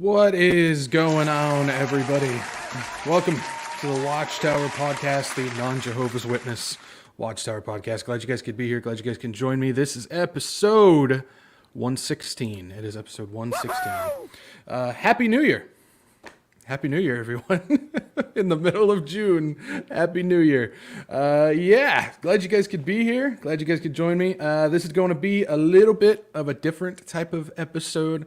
What is going on, everybody? Welcome to the Watchtower podcast, the non-Jehovah's Witness Watchtower podcast. Glad you guys could be here. Glad you guys can join me. This is episode 116. It is episode 116. Happy New Year. Happy New Year, everyone. In the middle of June. Happy New Year. Glad you guys could be here. Glad you guys could join me. This is going to be a little bit of a different type of episode.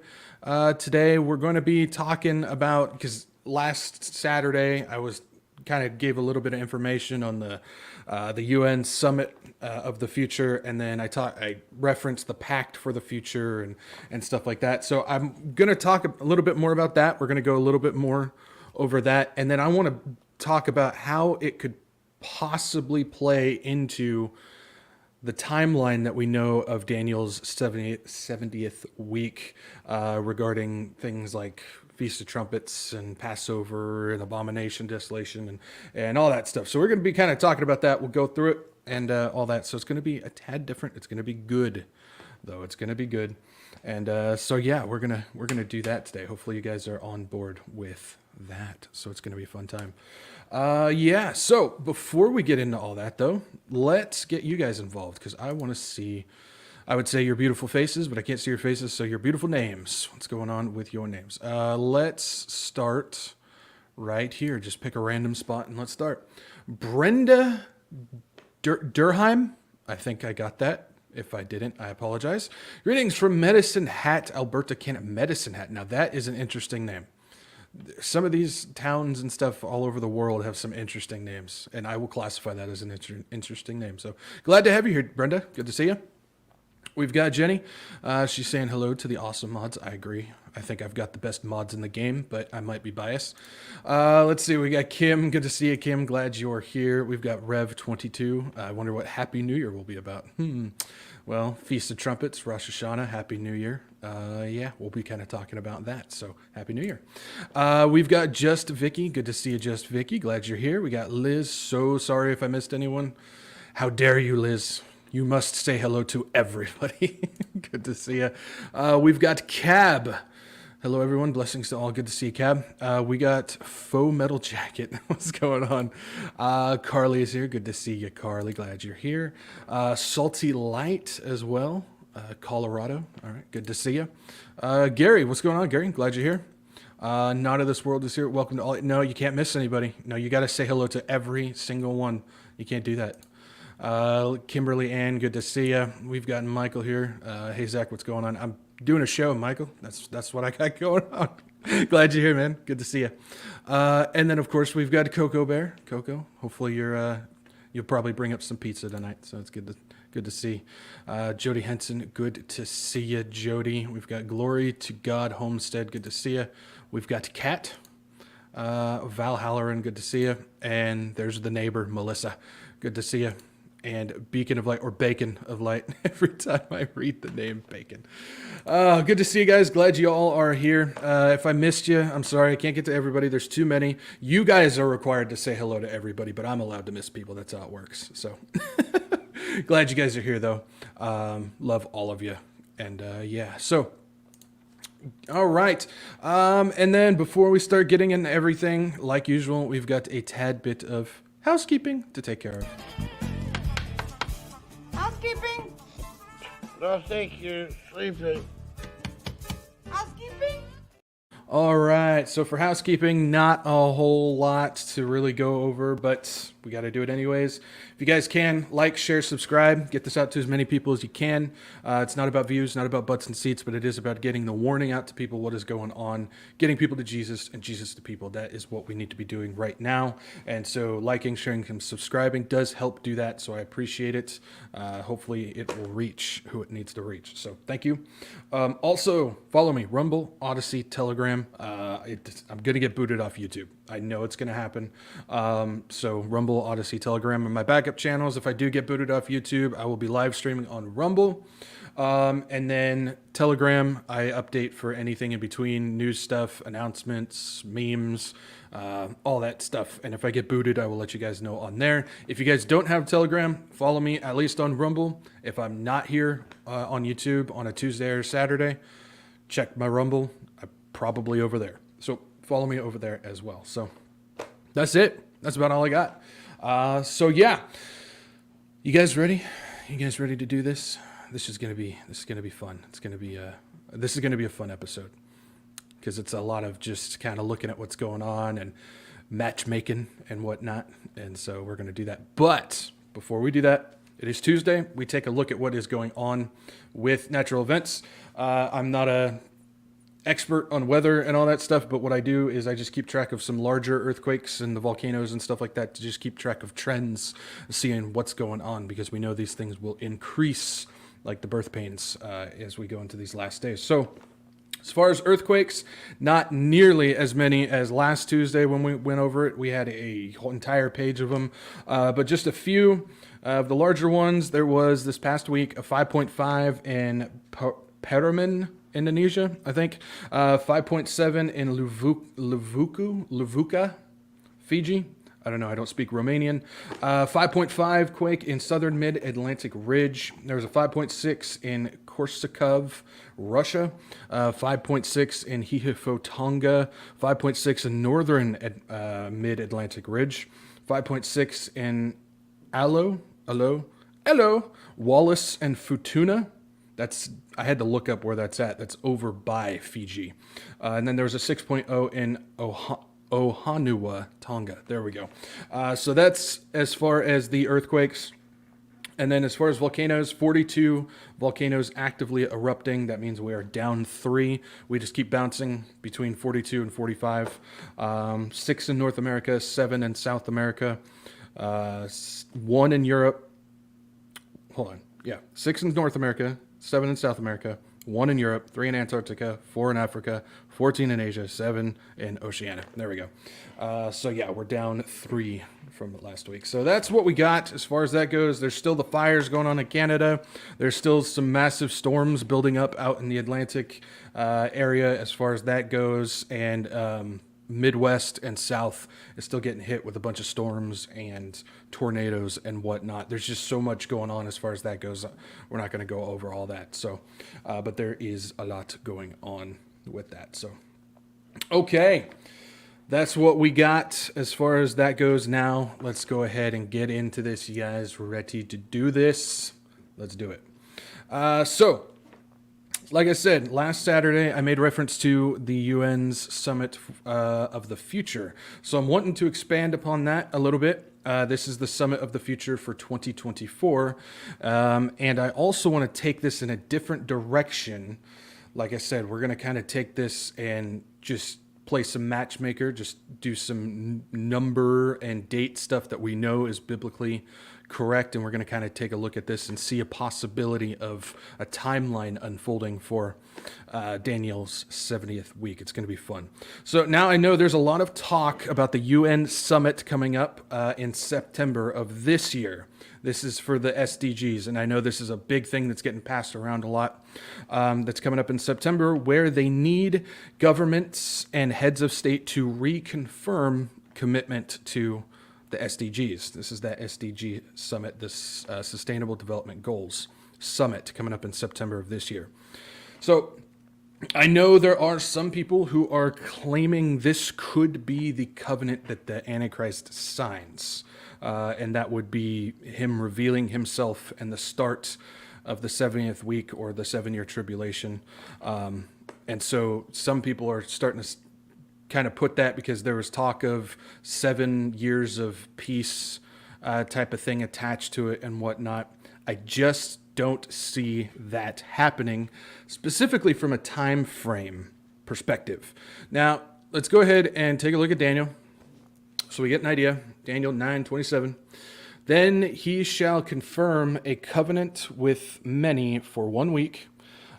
Today we're going to be talking about, because last Saturday I was kind of gave a little bit of information on the UN Summit of the Future, and then I referenced the Pact for the Future and stuff like that. So I'm going to talk a little bit more about that. We're going to go a little bit more over that, and then I want to talk about how it could possibly play into the timeline that we know of Daniel's 70th week regarding things like Feast of Trumpets and Passover and Abomination, Desolation, and all that stuff. So we're going to be kind of talking about that. We'll go through it and all that. So it's going to be a tad different. It's going to be good, though. It's going to be good. And we're gonna do that today. Hopefully you guys are on board with that. So it's going to be a fun time. So before we get into all that, though, let's get you guys involved, because I want to see, I would say your beautiful faces, but I can't see your faces, so your beautiful names. What's going on with your names? Let's start right here. Just pick a random spot and let's start. Brenda Durheim. I think I got that. If I didn't, I apologize. Greetings from Medicine Hat, Alberta, Canada. Medicine Hat. Now that is an interesting name. Some of these towns and stuff all over the world have some interesting names, and I will classify that as an interesting name. So glad to have you here, Brenda. Good to see you. We've got Jenny. She's saying hello to the awesome mods. I agree. I think I've got the best mods in the game, but I might be biased. Let's see. We got Kim. Good to see you, Kim. Glad you're here. We've got Rev22. I wonder what Happy New Year will be about. Well, Feast of Trumpets, Rosh Hashanah, Happy New Year. We'll be kind of talking about that. So Happy New Year. We've got Just Vicky. Good to see you, Just Vicky. Glad you're here. We got Liz. So sorry if I missed anyone. How dare you, Liz? You must say hello to everybody. Good to see you. We've got Cab. Hello, everyone. Blessings to all. Good to see you, Cab. We got Faux Metal Jacket. What's going on? Carly is here. Good to see you, Carly. Glad you're here. Salty Light as well. Colorado. All right. Good to see you. Gary, what's going on, Gary? Glad you're here. Not of This World is here. Welcome to all. No, you can't miss anybody. No, you got to say hello to every single one. You can't do that. Kimberly Ann, good to see you. We've got Michael here. Hey, Zach, what's going on? I'm doing a show, Michael. That's what I got going on. Glad you're here, man. Good to see you. And then, of course, we've got Coco Bear. Coco, hopefully you'll probably bring up some pizza tonight, so it's good to see. Jody Henson, good to see you, Jody. We've got Glory to God Homestead, good to see you. We've got Kat, Val Halloran, good to see you. And there's the neighbor, Melissa, good to see you. And Beacon of Light, or Bacon of Light, every time I read the name Bacon. Good to see you guys. Glad you all are here. If I missed you, I'm sorry. I can't get to everybody. There's too many. You guys are required to say hello to everybody, but I'm allowed to miss people. That's how it works. So glad you guys are here, though. Love all of you. And so all right. And then before we start getting into everything, like usual, we've got a tad bit of housekeeping to take care of. Housekeeping? No, thank you. Sleeping. Housekeeping? All right. So for housekeeping, not a whole lot to really go over, but we got to do it anyways. If you guys can, like, share, subscribe, get this out to as many people as you can. It's not about views, not about butts and seats, but it is about getting the warning out to people what is going on, getting people to Jesus and Jesus to people. That is what we need to be doing right now. And so liking, sharing, and subscribing does help do that. So I appreciate it. Hopefully it will reach who it needs to reach. So thank you. Also, follow me, Rumble, Odyssey, Telegram. I'm going to get booted off YouTube. I know it's going to happen. So Rumble, Odyssey, Telegram, and my backup channels. If I do get booted off YouTube, I will be live streaming on Rumble. And then Telegram, I update for anything in between, news stuff, announcements, memes, all that stuff. And if I get booted, I will let you guys know on there. If you guys don't have Telegram, follow me at least on Rumble. If I'm not here on YouTube on a Tuesday or Saturday, check my Rumble. I probably over there. So follow me over there as well. So that's it. That's about all I got. So yeah, you guys ready? You guys ready to do this? This is gonna be fun. This is gonna be a fun episode because it's a lot of just kind of looking at what's going on and matchmaking and whatnot. And so we're gonna do that. But before we do that, it is Tuesday. We take a look at what is going on with natural events. I'm not a expert on weather and all that stuff, but what I do is I just keep track of some larger earthquakes and the volcanoes and stuff like that to just keep track of trends, seeing what's going on, because we know these things will increase like the birth pains as we go into these last days. So as far as earthquakes, not nearly as many as last Tuesday when we went over it. We had a whole entire page of them, but just a few of the larger ones. There was this past week a 5.5 in Paraman, Indonesia, I think. 5.7 in Levuka, Fiji. I don't know. I don't speak Romanian. 5.5 quake in southern mid-Atlantic Ridge. There was a 5.6 in Korsakov, Russia. 5.6 in Hihifo, Tonga. 5.6 in northern mid-Atlantic Ridge. 5.6 in Wallace and Futuna. I had to look up where that's at. That's over by Fiji. And then there was a 6.0 in Ohanua, Tonga. There we go. So that's as far as the earthquakes. And then as far as volcanoes, 42 volcanoes actively erupting. That means we are down 3. We just keep bouncing between 42 and 45. 6 in North America, 7 in South America, 1 in Europe. Hold on. Yeah, 6 in North America, 7 in South America, 1 in Europe, 3 in Antarctica, 4 in Africa, 14 in Asia, 7 in Oceania. There we go. So yeah, we're down 3 from last week. So that's what we got as far as that goes. There's still the fires going on in Canada. There's still some massive storms building up out in the Atlantic area as far as that goes. And Midwest and South is still getting hit with a bunch of storms and tornadoes and whatnot. There's just so much going on as far as that goes. We're not going to go over all that. So, but there is a lot going on with that. So, okay, that's what we got as far as that goes. Now, let's go ahead and get into this. You guys ready to do this? Let's do it. So, like I said, last Saturday, I made reference to the UN's Summit of the Future. So I'm wanting to expand upon that a little bit. This is the Summit of the Future for 2024. And I also want to take this in a different direction. Like I said, we're going to kind of take this and just play some matchmaker, just do some number and date stuff that we know is biblically correct, and we're going to kind of take a look at this and see a possibility of a timeline unfolding for Daniel's 70th week. It's going to be fun. So now I know there's a lot of talk about the UN summit coming up in September of this year. This is for the SDGs, and I know this is a big thing that's getting passed around a lot. That's coming up in September, where they need governments and heads of state to reconfirm commitment to the SDGs. This is that SDG summit, this Sustainable Development Goals summit coming up in September of this year. So I know there are some people who are claiming this could be the covenant that the Antichrist signs. And that would be him revealing himself and the start of the 70th week or the 7-year tribulation. And so some people are starting to kind of put that, because there was talk of 7 years of peace type of thing attached to it and whatnot. I just don't see that happening, specifically from a time frame perspective. Now, let's go ahead and take a look at Daniel, so we get an idea. Daniel 9:27. Then he shall confirm a covenant with many for 1 week,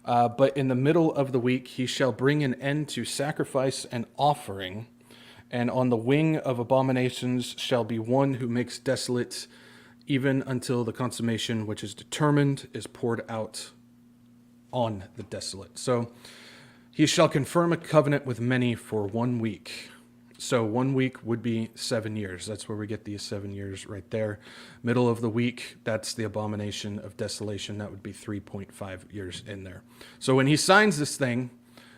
but in the middle of the week he shall bring an end to sacrifice and offering, and on the wing of abominations shall be one who makes desolate, even until the consummation which is determined is poured out on the desolate. So he shall confirm a covenant with many for 1 week. So 1 week would be 7 years. That's where we get these 7 years right there. Middle of the week, that's the abomination of desolation. That would be 3.5 years in there. So when he signs this thing,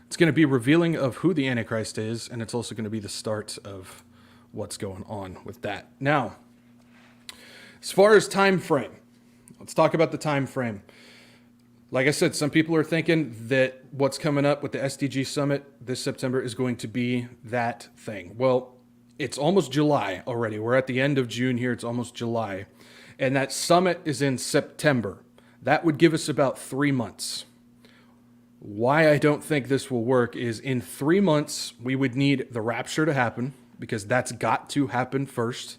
It's going to be revealing of who the Antichrist is, and it's also going to be the start of what's going on with that. Now, as far as time frame, let's talk about the time frame. Like I said, some people are thinking that what's coming up with the SDG Summit this September is going to be that thing. Well, it's almost July already. We're at the end of June here. It's almost July. And that summit is in September. That would give us about 3 months. Why I don't think this will work is in 3 months, we would need the rapture to happen, because that's got to happen first.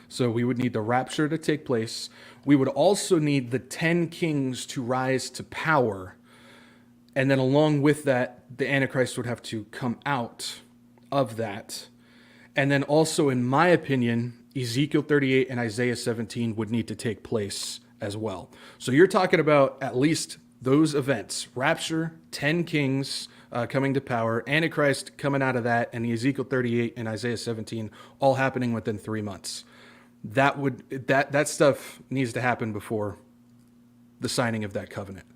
So we would need the rapture to take place. We would also need the 10 kings to rise to power. And then along with that, the Antichrist would have to come out of that. And then also, in my opinion, Ezekiel 38 and Isaiah 17 would need to take place as well. So you're talking about at least those events: rapture, 10 kings coming to power, Antichrist coming out of that, and Ezekiel 38 and Isaiah 17 all happening within 3 months. That stuff needs to happen before the signing of that covenant.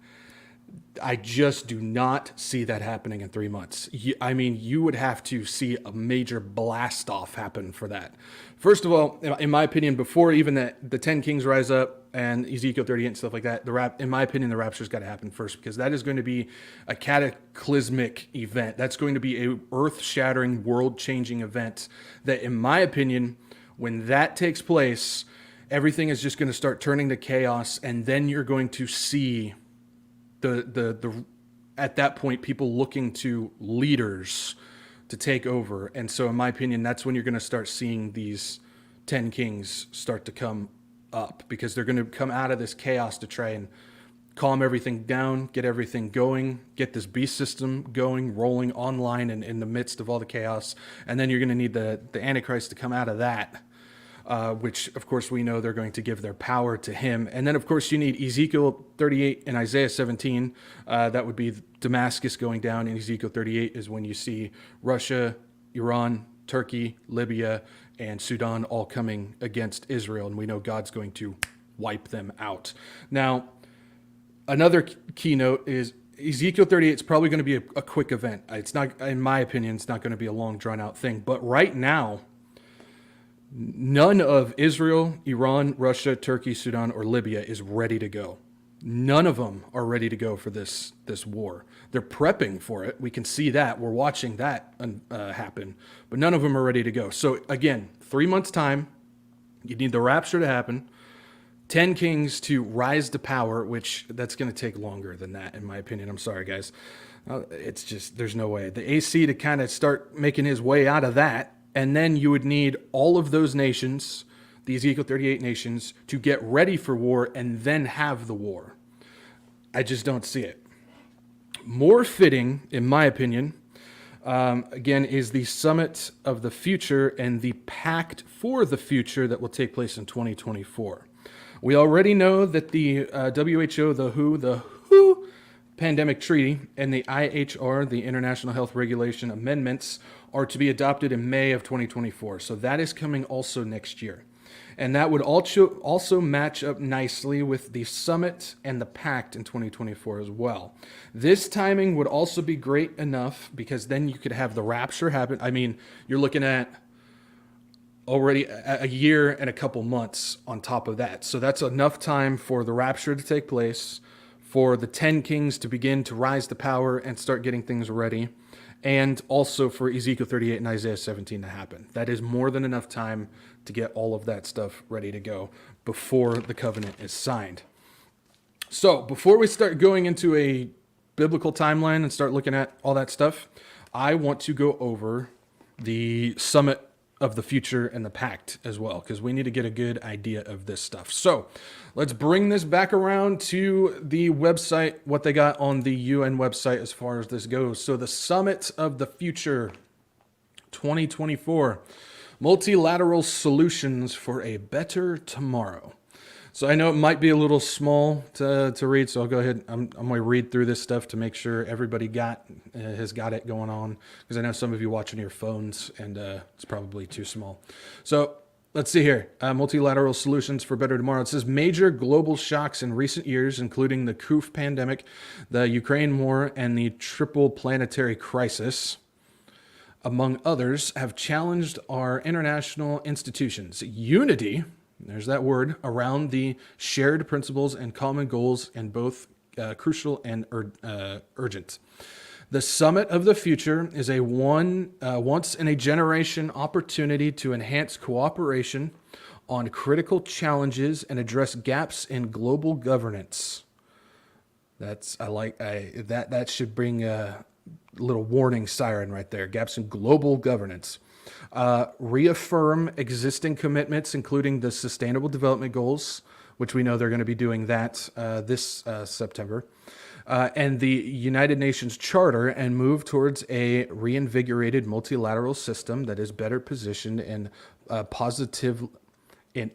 I just do not see that happening in 3 months. I mean, you would have to see a major blast off happen for that. First of all, in my opinion, before even the 10 kings rise up and Ezekiel 38 and stuff like that, in my opinion, the rapture's got to happen first, because that is going to be a cataclysmic event. That's going to be a earth-shattering, world-changing event that, in my opinion, when that takes place, everything is just going to start turning to chaos, and then you're going to see the at that point, people looking to leaders to take over. And so in my opinion, that's when you're going to start seeing these 10 kings start to come up, because they're going to come out of this chaos to try and calm everything down, get everything going, get this beast system going, rolling online and in the midst of all the chaos. And then you're going to need the Antichrist to come out of that, which, of course, we know they're going to give their power to him. And then, of course, you need Ezekiel 38 and Isaiah 17. That would be Damascus going down. And Ezekiel 38 is when you see Russia, Iran, Turkey, Libya, and Sudan all coming against Israel. And we know God's going to wipe them out. Now, another keynote is Ezekiel 38 is probably going to be a quick event. It's not, in my opinion, it's not going to be a long, drawn-out thing. But right now, none of Israel, Iran, Russia, Turkey, Sudan, or Libya is ready to go. None of them are ready to go for this war. They're prepping for it. We can see that. We're watching that happen. But none of them are ready to go. So again, 3 months' time, you need the rapture to happen, 10 kings to rise to power, which that's going to take longer than that, in my opinion. I'm sorry, guys. It's just, there's no way. The AC to kind of start making his way out of that. And then you would need all of those nations, the Ezekiel 38 nations, to get ready for war and then have the war. I just don't see it. More fitting, in my opinion, again, is the Summit of the Future and the Pact for the Future that will take place in 2024. We already know that the WHO, the WHO Pandemic Treaty, and the IHR, the International Health Regulation Amendments, are to be adopted in May of 2024. So that is coming also next year. And that would also match up nicely with the summit and the pact in 2024 as well. This timing would also be great enough, because then you could have the rapture happen. I mean, you're looking at already a year and a couple months on top of that. So that's enough time for the rapture to take place, for the 10 kings to begin to rise to power and start getting things ready, and also for Ezekiel 38 and Isaiah 17 to happen. That is more than enough time to get all of that stuff ready to go before the covenant is signed. So before we start going into a biblical timeline and start looking at all that stuff, I want to go over the Summit of the Future and the Pact as well, because we need to get a good idea of this stuff. So let's bring this back around to the website, what they got on the UN website as far as this goes. So the Summit of the Future 2024, Multilateral Solutions for a Better Tomorrow. So I know it might be a little small to read, so I'll go ahead. I'm going to read through this stuff to make sure everybody has got it going on, because I know some of you watching your phones, and it's probably too small. So let's see here. Multilateral solutions for better tomorrow. It says major global shocks in recent years, including the COVID pandemic, the Ukraine war, and the triple planetary crisis, among others, have challenged our international institutions. Unity, there's that word, around the shared principles and common goals, and both crucial and urgent. The Summit of the Future is a once in a generation opportunity to enhance cooperation on critical challenges and address gaps in global governance. That should bring a little warning siren right there. Gaps in global governance. Reaffirm existing commitments, including the Sustainable Development Goals, which we know they're going to be doing that this September. And the United Nations Charter, and move towards a reinvigorated multilateral system that is better positioned and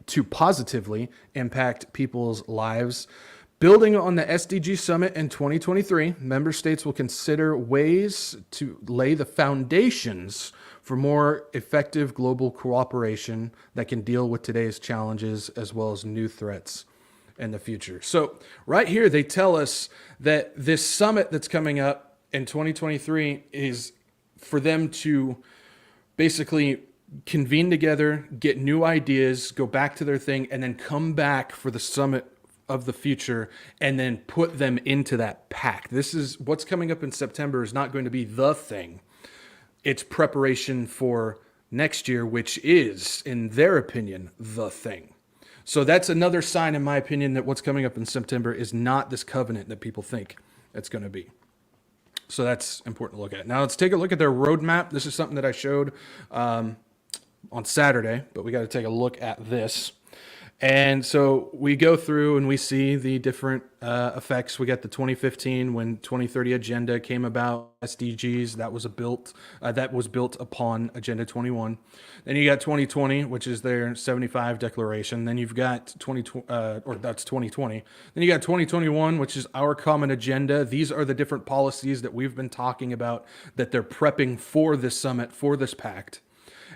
to positively impact people's lives. Building on the SDG Summit in 2023, member states will consider ways to lay the foundations for more effective global cooperation that can deal with today's challenges as well as new threats in the future. So right here, they tell us that this summit that's coming up in 2023 is for them to basically convene together, get new ideas, go back to their thing, and then come back for the summit of the future and then put them into that pact. This is what's coming up in September is not going to be the thing. It's preparation for next year, which is, in their opinion, the thing. So that's another sign, in my opinion, that what's coming up in September is not this covenant that people think it's going to be. So that's important to look at. Now let's take a look at their roadmap. This is something that I showed on Saturday, but we got to take a look at this. And so we go through and we see the different effects. We got the 2015 when 2030 agenda came about, SDGs that was built upon Agenda 21. Then you got 2020, which is their 75 declaration. Then you've got 2020. Then you got 2021, which is our common agenda. These are the different policies that we've been talking about that they're prepping for this summit, for this pact.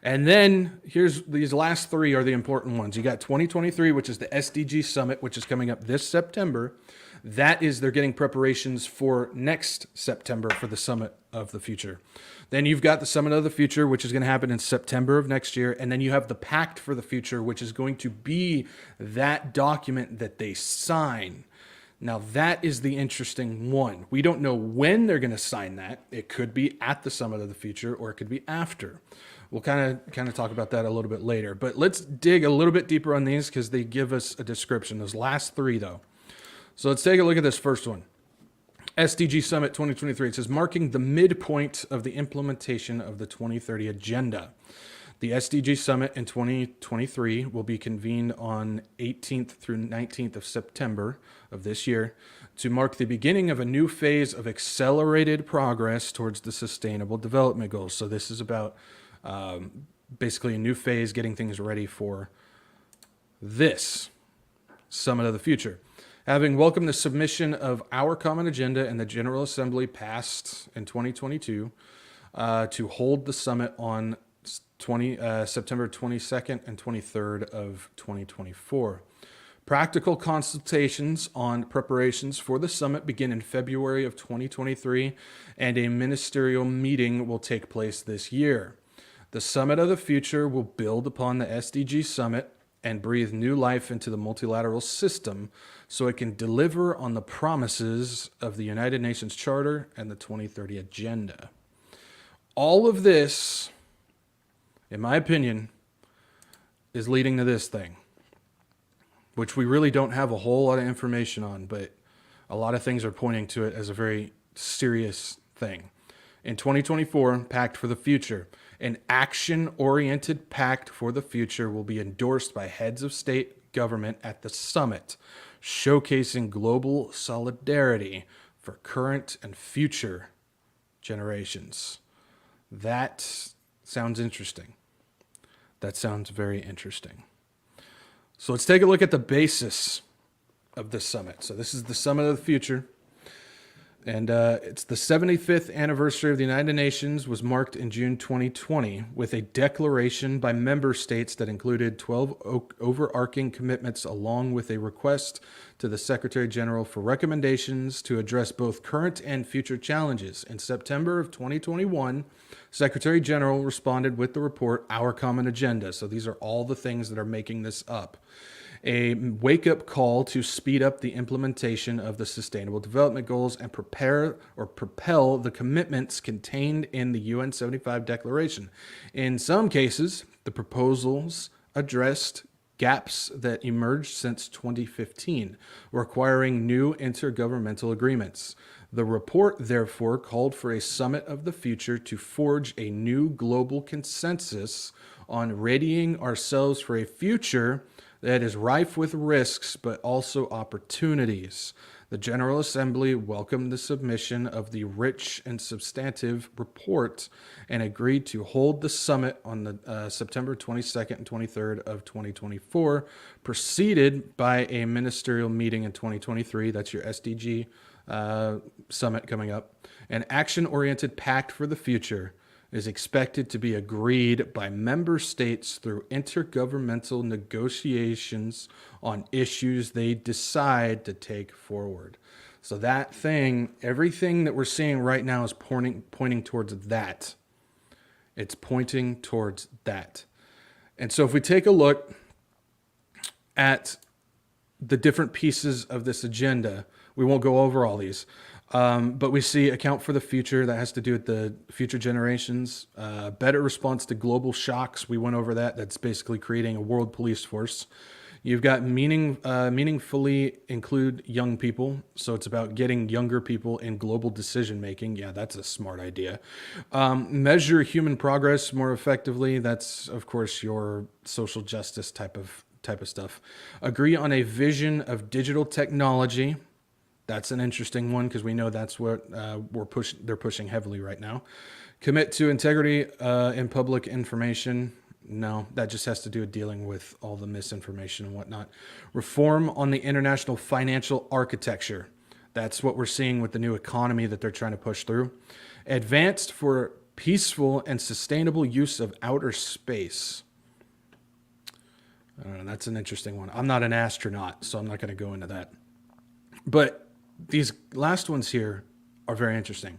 And then here's these last three are the important ones. You got 2023, which is the SDG Summit, which is coming up this September. That is, they're getting preparations for next September for the Summit of the Future. Then you've got the Summit of the Future, which is going to happen in September of next year. And then you have the Pact for the Future, which is going to be that document that they sign. Now, that is the interesting one. We don't know when they're going to sign that. It could be at the Summit of the Future, or it could be after. We'll kind of talk about that a little bit later. But let's dig a little bit deeper on these because they give us a description. Those last three, though. So let's take a look at this first one. SDG Summit 2023. It says, marking the midpoint of the implementation of the 2030 Agenda. The SDG Summit in 2023 will be convened on 18th through 19th of September of this year to mark the beginning of a new phase of accelerated progress towards the Sustainable Development Goals. So this is about basically a new phase, getting things ready for this Summit of the Future. Having welcomed the submission of our common agenda in the General Assembly passed in 2022 to hold the summit on September 22nd and 23rd of 2024. Practical consultations on preparations for the summit begin in February of 2023, and a ministerial meeting will take place this year. The Summit of the Future will build upon the SDG Summit and breathe new life into the multilateral system so it can deliver on the promises of the United Nations Charter and the 2030 Agenda. All of this, in my opinion, is leading to this thing, which we really don't have a whole lot of information on, but a lot of things are pointing to it as a very serious thing. In 2024, Pact for the Future. An action-oriented pact for the future will be endorsed by heads of state government at the summit, showcasing global solidarity for current and future generations. That sounds interesting. That sounds very interesting. So let's take a look at the basis of this summit. So this is the Summit of the Future. And it's the 75th anniversary of the United Nations was marked in June 2020 with a declaration by member states that included 12 overarching commitments along with a request to the Secretary General for recommendations to address both current and future challenges. In September of 2021, Secretary General responded with the report, Our Common Agenda. So these are all the things that are making this up. A wake-up call to speed up the implementation of the Sustainable Development Goals and prepare or propel the commitments contained in the UN 75 Declaration. In some cases, the proposals addressed gaps that emerged since 2015, requiring new intergovernmental agreements. The report, therefore, called for a summit of the future to forge a new global consensus on readying ourselves for a future that is rife with risks, but also opportunities. The General Assembly welcomed the submission of the rich and substantive report and agreed to hold the summit on the September 22nd and 23rd of 2024, preceded by a ministerial meeting in 2023. That's your SDG summit coming up. An action-oriented pact for the future is expected to be agreed by member states through intergovernmental negotiations on issues they decide to take forward. So that thing, everything that we're seeing right now is pointing towards that. It's pointing towards that. And so if we take a look at the different pieces of this agenda, we won't go over all these. But we see account for the future. That has to do with the future generations. Better response to global shocks. We went over that. That's basically creating a world police force. You've got meaningfully include young people. So it's about getting younger people in global decision making. Yeah, that's a smart idea. Measure human progress more effectively. That's, of course, your social justice type of stuff. Agree on a vision of digital technology. That's an interesting one because we know that's what they're pushing heavily right now. Commit to integrity in public information. No, that just has to do with dealing with all the misinformation and whatnot. Reform on the international financial architecture. That's what we're seeing with the new economy that they're trying to push through. Advanced for peaceful and sustainable use of outer space. I don't know, that's an interesting one. I'm not an astronaut, so I'm not going to go into that. But these last ones here are very interesting.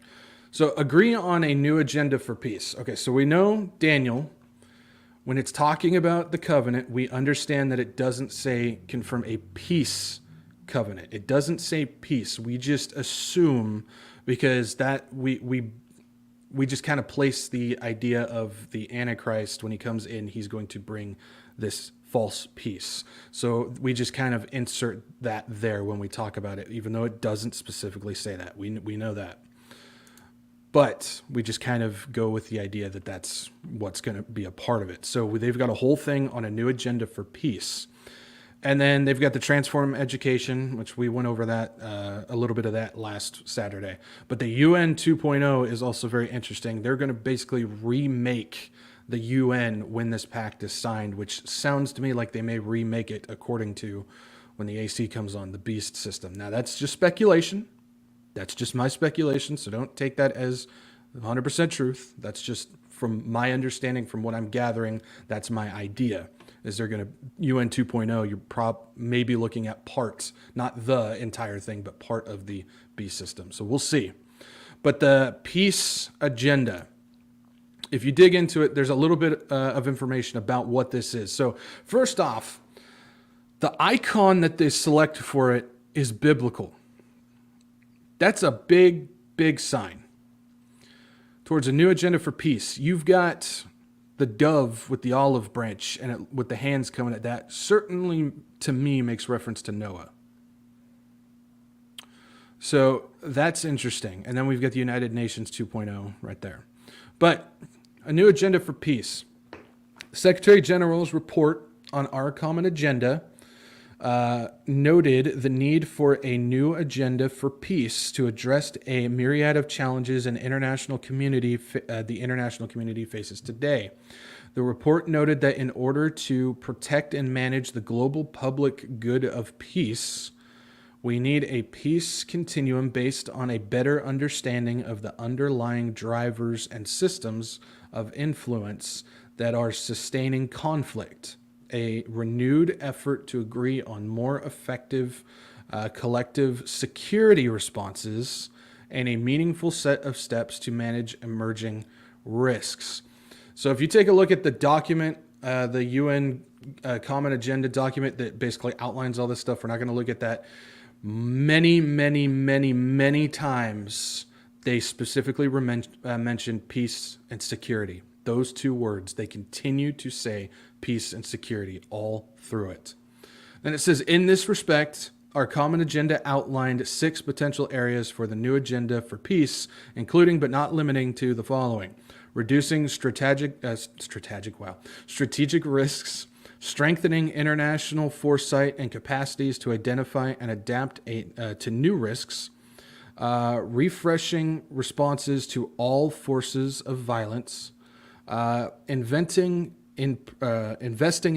So agree on a new agenda for peace. Okay, so we know Daniel, when it's talking about the covenant, we understand that it doesn't say confirm a peace covenant. It doesn't say peace. We just assume because that we just kind of place the idea of the Antichrist when he comes in, he's going to bring this false peace. So we just kind of insert that there when we talk about it, even though it doesn't specifically say that. We know that. But we just kind of go with the idea that that's what's going to be a part of it. So they've got a whole thing on a new agenda for peace. And then they've got the transform education, which we went over that, a little bit of that last Saturday. But the UN 2.0 is also very interesting. They're going to basically remake the UN when this pact is signed, which sounds to me like they may remake it according to when the AC comes on, the beast system. Now, that's just speculation. That's just my speculation, so don't take that as 100% truth. That's just from my understanding, from what I'm gathering, that's my idea. Is they're going to, UN 2.0, you're maybe looking at parts, not the entire thing, but part of the beast system. So we'll see. But the peace agenda, if you dig into it, there's a little bit of information about what this is. So first off, the icon that they select for it is biblical. That's a big, big sign towards a new agenda for peace. You've got the dove with the olive branch and with the hands coming at that. Certainly, to me, makes reference to Noah. So that's interesting. And then we've got the United Nations 2.0 right there. But a new agenda for peace. Secretary General's report on our common agenda noted the need for a new agenda for peace to address a myriad of challenges the international community faces today. The report noted that in order to protect and manage the global public good of peace, We need a peace continuum based on a better understanding of the underlying drivers and systems of influence that are sustaining conflict, a renewed effort to agree on more effective collective security responses, and a meaningful set of steps to manage emerging risks. So if you take a look at the document, the UN Common Agenda document that basically outlines all this stuff, we're not going to look at that. Many times they specifically mention peace and security. Those two words, they continue to say peace and security all through it. Then it says, in this respect, our common agenda outlined 6 potential areas for the new agenda for peace, including but not limiting to the following: reducing strategic risks, strengthening international foresight and capacities to identify and adapt to new risks, refreshing responses to all forces of violence, investing in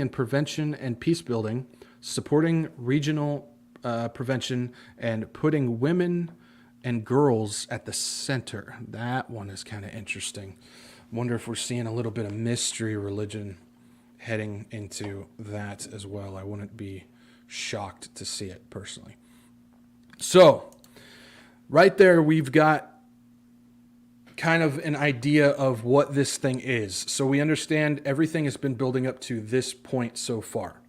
prevention and peace building, supporting regional prevention, and putting women and girls at the center. That one is kind of interesting. Wonder if we're seeing a little bit of mystery religion heading into that as well. I wouldn't be shocked to see it personally. So, right there, we've got kind of an idea of what this thing is. So we understand everything has been building up to this point so far.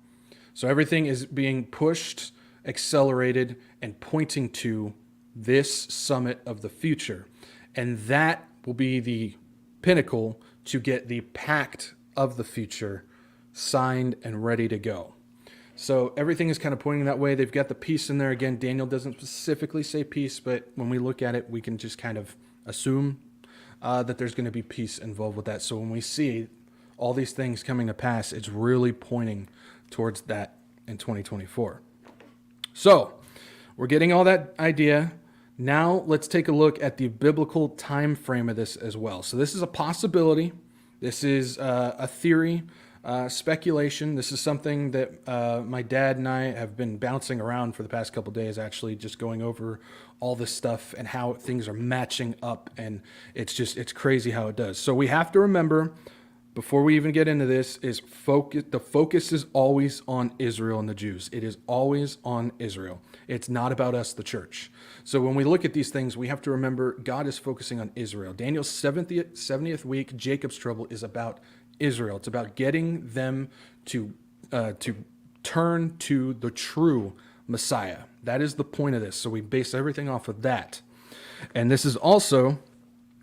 So everything is being pushed, accelerated, and pointing to this summit of the future. And that will be the pinnacle to get the pact of the future signed and ready to go. So everything is kind of pointing that way. They've got the peace in there. Again, Daniel doesn't specifically say peace, but when we look at it, we can just kind of assume that there's going to be peace involved with that. So when we see all these things coming to pass, it's really pointing towards that in 2024. So we're getting all that idea. Now let's take a look at the biblical time frame of this as well. So this is a possibility. This is a theory, speculation. This is something that my dad and I have been bouncing around for the past couple of days, actually, just going over all this stuff and how things are matching up. And it's crazy how it does. So we have to remember, before we even get into this, is the focus is always on Israel and the Jews. It is always on Israel. It's not about us, the church. So when we look at these things, we have to remember God is focusing on Israel. Daniel's 70th week, Jacob's trouble, is about Israel. It's about getting them to turn to the true Messiah. That is the point of this. So we base everything off of that. And this is also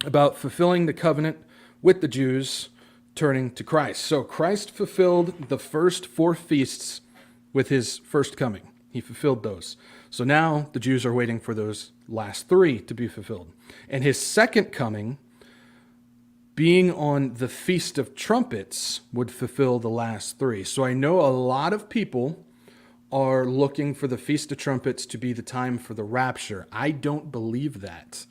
about fulfilling the covenant with the Jews, turning to Christ. So Christ fulfilled the first 4 feasts with his first coming. He fulfilled those. So now the Jews are waiting for those last 3 to be fulfilled. And his second coming, being on the Feast of Trumpets, would fulfill the last 3. So I know a lot of people are looking for the Feast of Trumpets to be the time for the rapture. I don't believe that.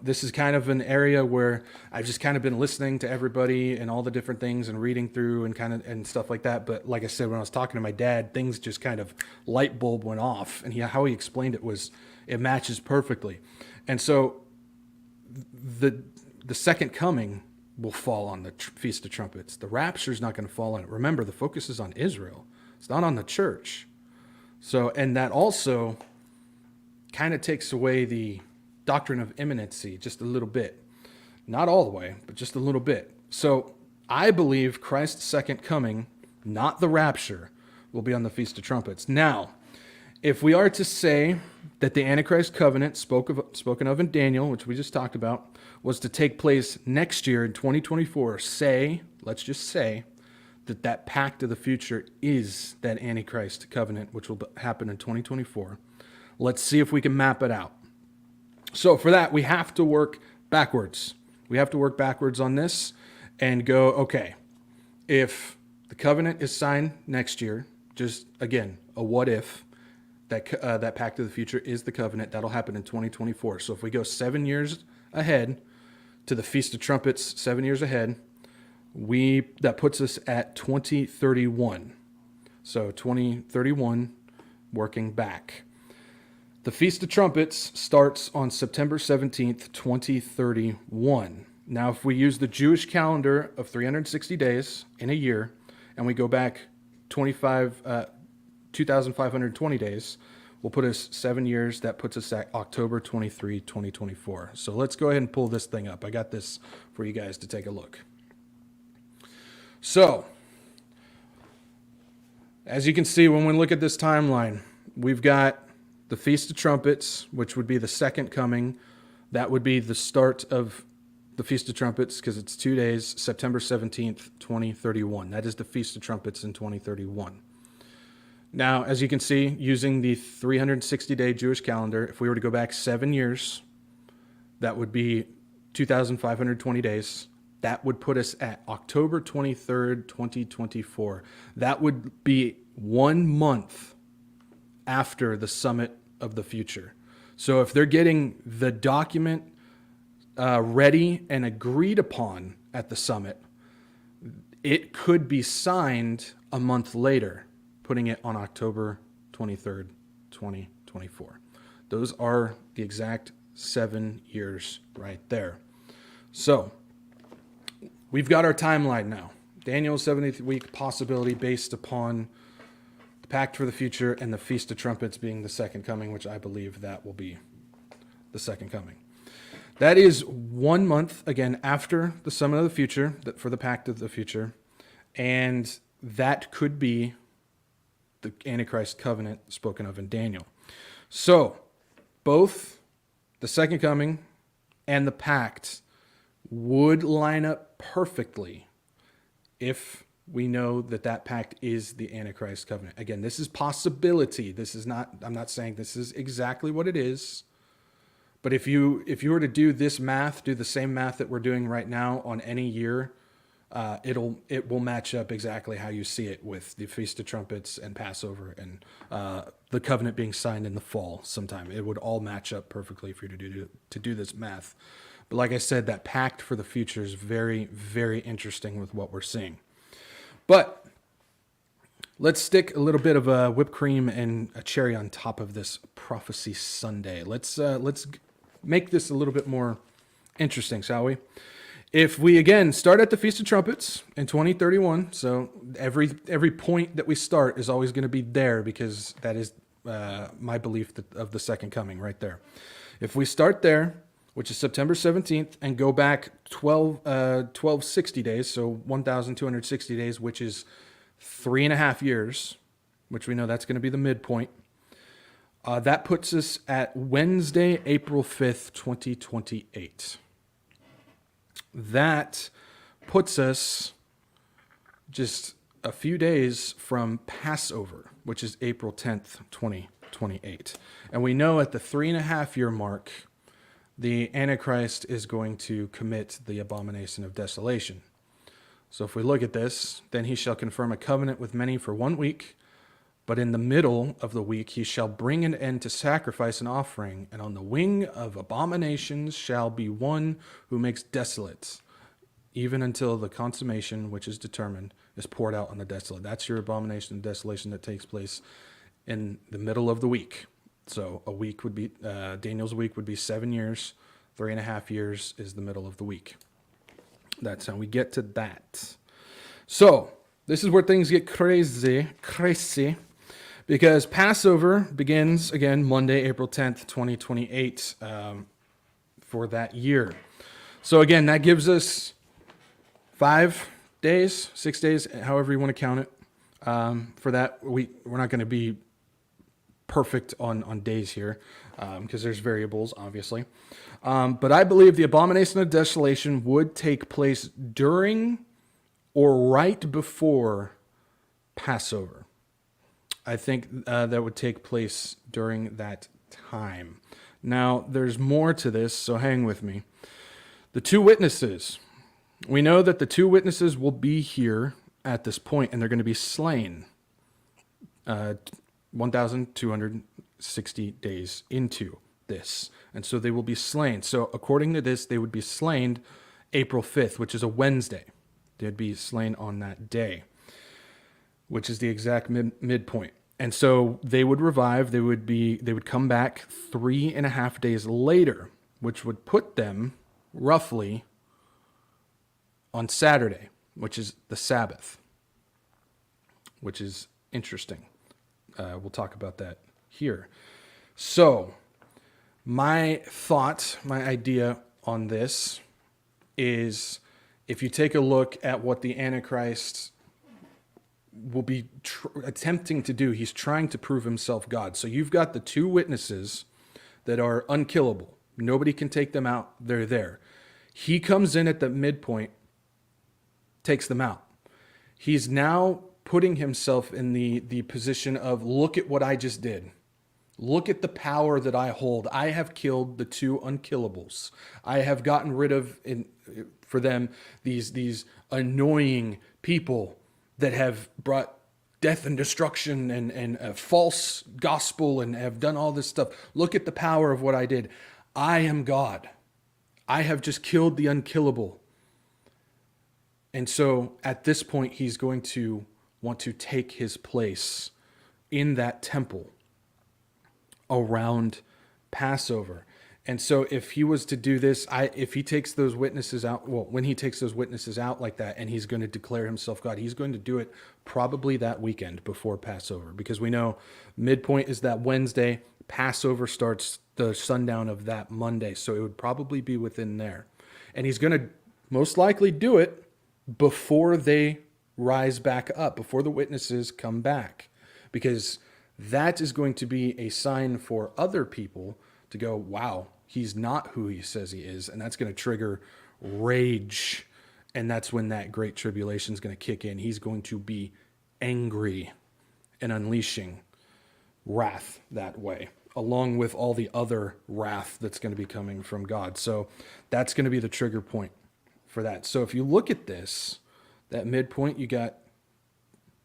This is kind of an area where I've just kind of been listening to everybody and all the different things and reading through and stuff like that. But like I said, when I was talking to my dad, things just kind of light bulb went off, and how he explained it was it matches perfectly. And so the second coming will fall on the Feast of Trumpets. The rapture is not going to fall on it. Remember, the focus is on Israel. It's not on the church. So, and that also kind of takes away the doctrine of imminency just a little bit. Not all the way, but just a little bit. So I believe Christ's second coming, not the rapture, will be on the Feast of Trumpets. Now, if we are to say that the Antichrist covenant spoken of in Daniel, which we just talked about, was to take place next year in 2024, let's just say, that pact of the future is that Antichrist covenant, which will happen in 2024. Let's see if we can map it out. So for that, we have to work backwards. We have to work backwards on this and go, okay, if the covenant is signed next year, just again, a what if, that pact of the future is the covenant, that'll happen in 2024. So if we go 7 years ahead to the Feast of Trumpets, 7 years ahead, that puts us at 2031. So 2031, working back. The Feast of Trumpets starts on September 17th, 2031. Now, if we use the Jewish calendar of 360 days in a year, and we go back 2,520 days, will put us 7 years. That puts us at October 23, 2024. So let's go ahead and pull this thing up. I got this for you guys to take a look. So, as you can see, when we look at this timeline, we've got the Feast of Trumpets, which would be the second coming. That would be the start of the Feast of Trumpets, because it's 2 days, September 17th, 2031. That is the Feast of Trumpets in 2031. Now, as you can see, using the 360-day Jewish calendar, if we were to go back 7 years, that would be 2,520 days. That would put us at October 23rd, 2024. That would be 1 month after the Summit of the Future. So if they're getting the document ready and agreed upon at the summit, it could be signed a month later, putting it on October 23rd, 2024. Those are the exact 7 years right there. So we've got our timeline now. Daniel's 70th week possibility based upon the Pact for the Future and the Feast of Trumpets being the second coming, which I believe that will be the second coming. That is 1 month, again, after the Summit of the Future, for the Pact of the Future. And that could be the Antichrist covenant spoken of in Daniel. So, both the second coming and the Pact would line up perfectly if we know that that pact is the Antichrist covenant. Again, this is possibility. This is not, I'm not saying this is exactly what it is. But if you were to do this math, do the same math that we're doing right now on any year, it will match up exactly how you see it with the Feast of Trumpets and Passover and the covenant being signed in the fall sometime. It would all match up perfectly for you to do this math. But like I said, that pact for the future is very, very interesting with what we're seeing. But let's stick a little bit of whipped cream and a cherry on top of this Prophecy Sunday. Let's make this a little bit more interesting, shall we? If we, again, start at the Feast of Trumpets in 2031, so every point that we start is always going to be there, because that is my belief of the second coming right there. If we start there, which is September 17th, and go back 1260 days, so 1,260 days, which is 3.5 years, which we know that's going to be the midpoint. That puts us at Wednesday, April 5th, 2028. That puts us just a few days from Passover, which is April 10th, 2028. And we know at the 3.5-year mark, the Antichrist is going to commit the abomination of desolation. So if we look at this, then he shall confirm a covenant with many for 1 week, but in the middle of the week he shall bring an end to sacrifice and offering, and on the wing of abominations shall be one who makes desolate, even until the consummation which is determined is poured out on the desolate. That's your abomination of desolation that takes place in the middle of the week. So a week would be, Daniel's week would be 7 years, 3.5 years is the middle of the week. That's how we get to that. So this is where things get crazy, because Passover begins, again, Monday, April 10th, 2028, for that year. So again, that gives us 5 days, 6 days, however you want to count it. For that, we're not going to be perfect on days here, because there's variables, obviously. But I believe the abomination of desolation would take place during or right before Passover. I think that would take place during that time. Now, there's more to this, so hang with me. The two witnesses. We know that the two witnesses will be here at this point, and they're going to be slain 1,260 days into this. And so they will be slain. So according to this, they would be slain April 5th, which is a Wednesday. They'd be slain on that day, which is the exact midpoint. And so they would revive. They would come back 3.5 days later, which would put them roughly on Saturday, which is the Sabbath, which is interesting. We'll talk about that here. So my thought, my idea on this is, if you take a look at what the Antichrist will be attempting to do, he's trying to prove himself God. So you've got the two witnesses that are unkillable. Nobody can take them out. They're there. He comes in at the midpoint, takes them out. He's now putting himself in the position of, look at what I just did. Look at the power that I hold. I have killed the two unkillables. I have gotten rid of, for them, these annoying people that have brought death and destruction and a false gospel and have done all this stuff. Look at the power of what I did. I am God. I have just killed the unkillable. And so at this point, he's going to want to take his place in that temple around Passover. And so if he was to do this, if he takes those witnesses out, when he takes those witnesses out like that, and he's going to declare himself God, he's going to do it probably that weekend before Passover, because we know midpoint is that Wednesday. Passover starts the sundown of that Monday. So it would probably be within there. And he's going to most likely do it before they rise back up, before the witnesses come back, because that is going to be a sign for other people to go, wow, he's not who he says he is. And that's going to trigger rage. And that's when that great tribulation is going to kick in. He's going to be angry and unleashing wrath that way, along with all the other wrath that's going to be coming from God. So that's going to be the trigger point for that. So if you look at this, that midpoint, you got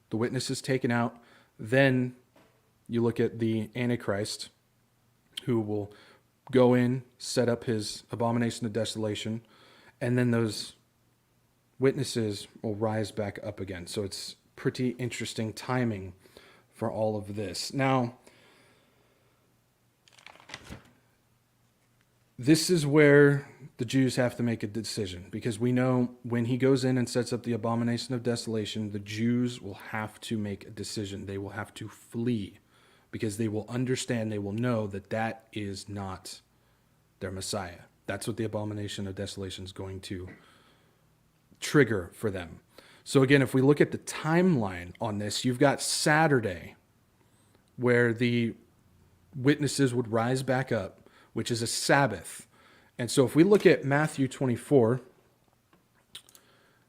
the witnesses taken out. Then you look at the Antichrist, who will go in, set up his abomination of desolation, and then those witnesses will rise back up again. So it's pretty interesting timing for all of this. Now, this is where the Jews have to make a decision, because we know when he goes in and sets up the abomination of desolation, the Jews will have to make a decision. They will have to flee, because they will understand, they will know that that is not their Messiah. That's what the abomination of desolation is going to trigger for them. So again, if we look at the timeline on this, you've got Saturday, where the witnesses would rise back up, which is a Sabbath. And so if we look at Matthew 24,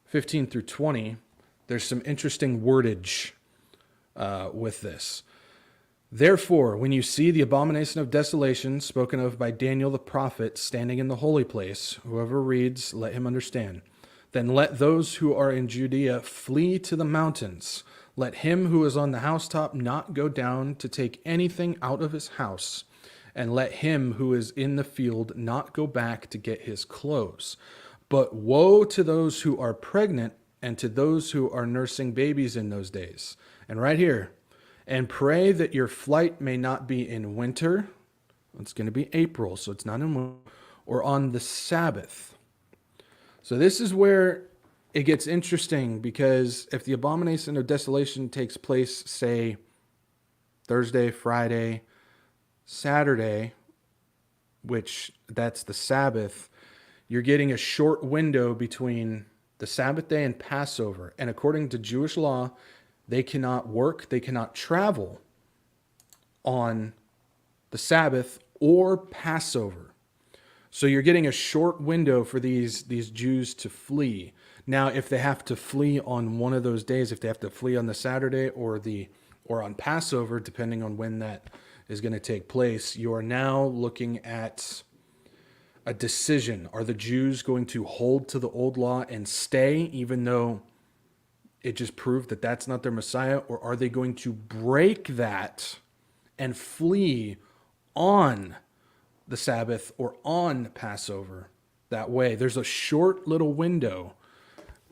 15 through 20, there's some interesting wordage with this. Therefore, when you see the abomination of desolation spoken of by Daniel the prophet standing in the holy place, whoever reads, let him understand. Then let those who are in Judea flee to the mountains. Let him who is on the housetop not go down to take anything out of his house. And let him who is in the field not go back to get his clothes. But woe to those who are pregnant and to those who are nursing babies in those days. And right here, and pray that your flight may not be in winter. It's going to be April, so it's not in winter, or on the Sabbath. So this is where it gets interesting, because if the abomination of desolation takes place, say, Thursday, Friday, Saturday, which that's the Sabbath, you're getting a short window between the Sabbath day and Passover. And according to Jewish law, they cannot work, they cannot travel on the Sabbath or Passover. So you're getting a short window for these Jews to flee. Now, if they have to flee on one of those days, if they have to flee on the Saturday or on Passover, depending on when that is going to take place, you are now looking at a decision. Are the Jews going to hold to the old law and stay, even though it just proved that that's not their Messiah? Or are they going to break that and flee on the Sabbath or on Passover that way? There's a short little window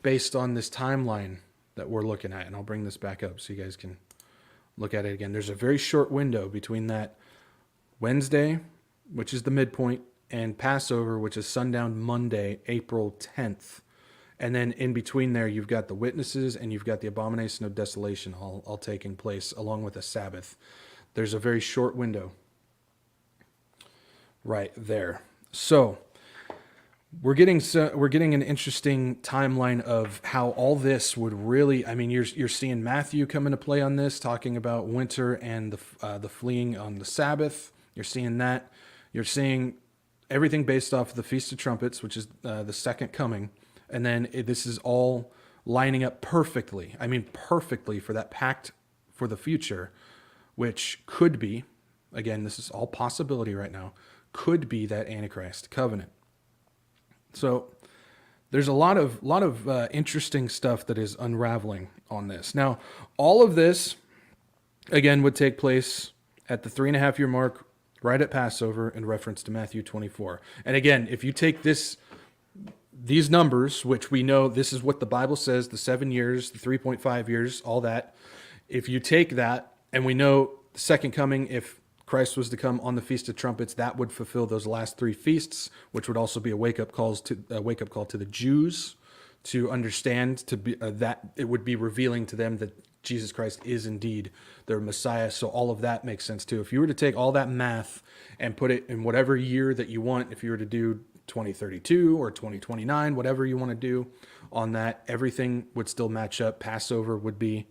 based on this timeline that we're looking at. And I'll bring this back up so you guys can look at it again. There's a very short window between that Wednesday, which is the midpoint, and Passover, which is sundown Monday, April 10th. And then in between there, you've got the witnesses and you've got the abomination of desolation all taking place along with a Sabbath. There's a very short window right there. So we're getting an interesting timeline of how all this would really. I mean, you're seeing Matthew come into play on this, talking about winter and the fleeing on the Sabbath. You're seeing that. You're seeing everything based off of the Feast of Trumpets, which is the second coming, and then this is all lining up perfectly. I mean, perfectly for that pact for the future, which could be, again, this is all possibility right now, could be that Antichrist covenant. So there's a lot of interesting stuff that is unraveling on this. Now, all of this, again, would take place at the 3.5 year mark, right at Passover, in reference to Matthew 24. And again, if you take these numbers, which we know this is what the Bible says, the 7 years, the 3.5 years, all that, if you take that, and we know the second coming, if Christ was to come on the Feast of Trumpets, that would fulfill those last 3 feasts, which would also be a wake-up call to the Jews to understand that it would be revealing to them that Jesus Christ is indeed their Messiah. So all of that makes sense too. If you were to take all that math and put it in whatever year that you want, if you were to do 2032 or 2029, whatever you want to do on that, everything would still match up. Passover would be,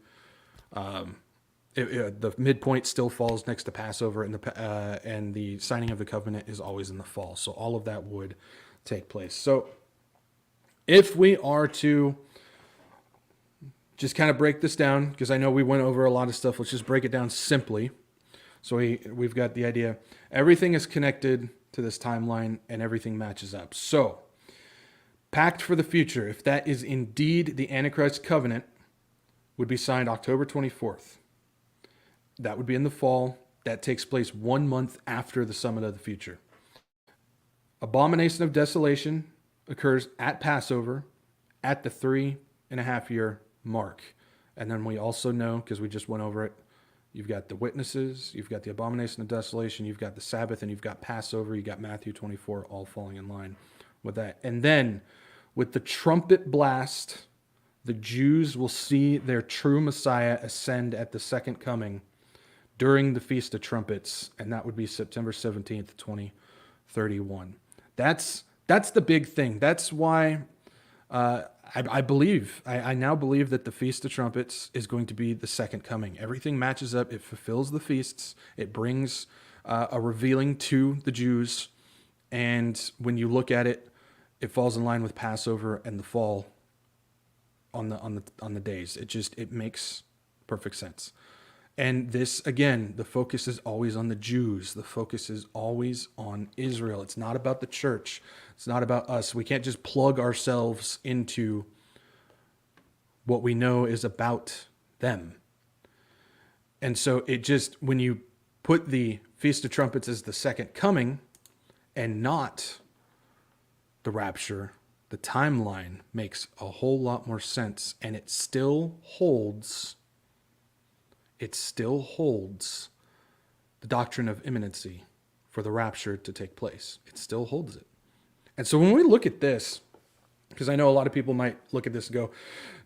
the midpoint still falls next to Passover, and the signing of the covenant is always in the fall. So all of that would take place. So if we are to just kind of break this down, because I know we went over a lot of stuff, let's just break it down simply. So we've got the idea. Everything is connected to this timeline and everything matches up. So, pact for the future, if that is indeed the Antichrist covenant, would be signed October 24th. That would be in the fall. That takes place 1 month after the Summit of the Future. Abomination of Desolation occurs at Passover at the 3.5 year mark. And then we also know, because we just went over it, you've got the witnesses, you've got the abomination of desolation, you've got the Sabbath, and you've got Passover, you've got Matthew 24, all falling in line with that. And then with the trumpet blast, the Jews will see their true Messiah ascend at the second coming during the Feast of Trumpets, and that would be September 17th, 2031. That's the big thing. That's why I now believe that the Feast of Trumpets is going to be the second coming. Everything matches up. It fulfills the feasts. It brings a revealing to the Jews. And when you look at it, it falls in line with Passover and the fall on the days. It makes perfect sense. And this, again, the focus is always on the Jews. The focus is always on Israel. It's not about the church. It's not about us. We can't just plug ourselves into what we know is about them. And so when you put the Feast of Trumpets as the second coming and not the rapture, the timeline makes a whole lot more sense, and it still holds the doctrine of imminency for the rapture to take place. It still holds it. And so when we look at this, because I know a lot of people might look at this and go,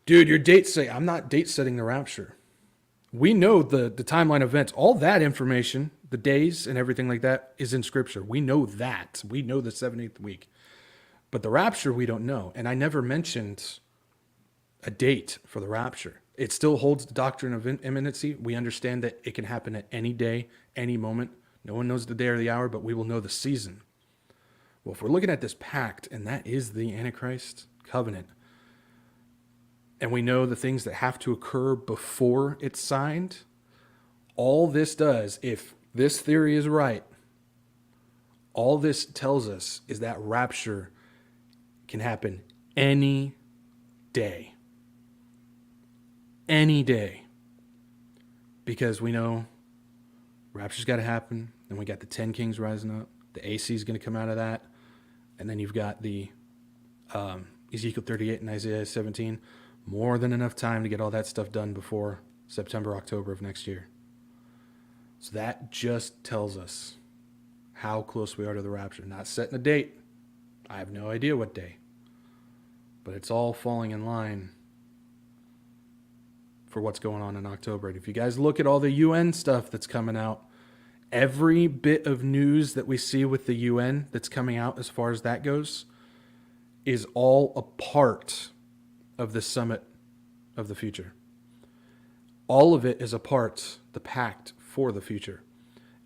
dude, you're date setting. I'm not date setting the rapture. We know the timeline events, all that information, the days and everything like that is in Scripture. We know that. We know the 70th week. But the rapture, we don't know. And I never mentioned a date for the rapture. It still holds the doctrine of imminency. We understand that it can happen at any day, any moment. No one knows the day or the hour, but we will know the season. Well, if we're looking at this pact, and that is the Antichrist covenant, and we know the things that have to occur before it's signed, all this does, if this theory is right, all this tells us is that rapture can happen any day. Any day. Because we know rapture's got to happen. Then we got the 10 kings rising up. The AC is going to come out of that. And then you've got the Ezekiel 38 and Isaiah 17. More than enough time to get all that stuff done before September, October of next year. So that just tells us how close we are to the rapture. Not setting a date. I have no idea what day. But it's all falling in line for what's going on in October. And if you guys look at all the UN stuff that's coming out, every bit of news that we see with the UN that's coming out as far as that goes is all a part of the summit of the future. All of it is a part, the pact for the future.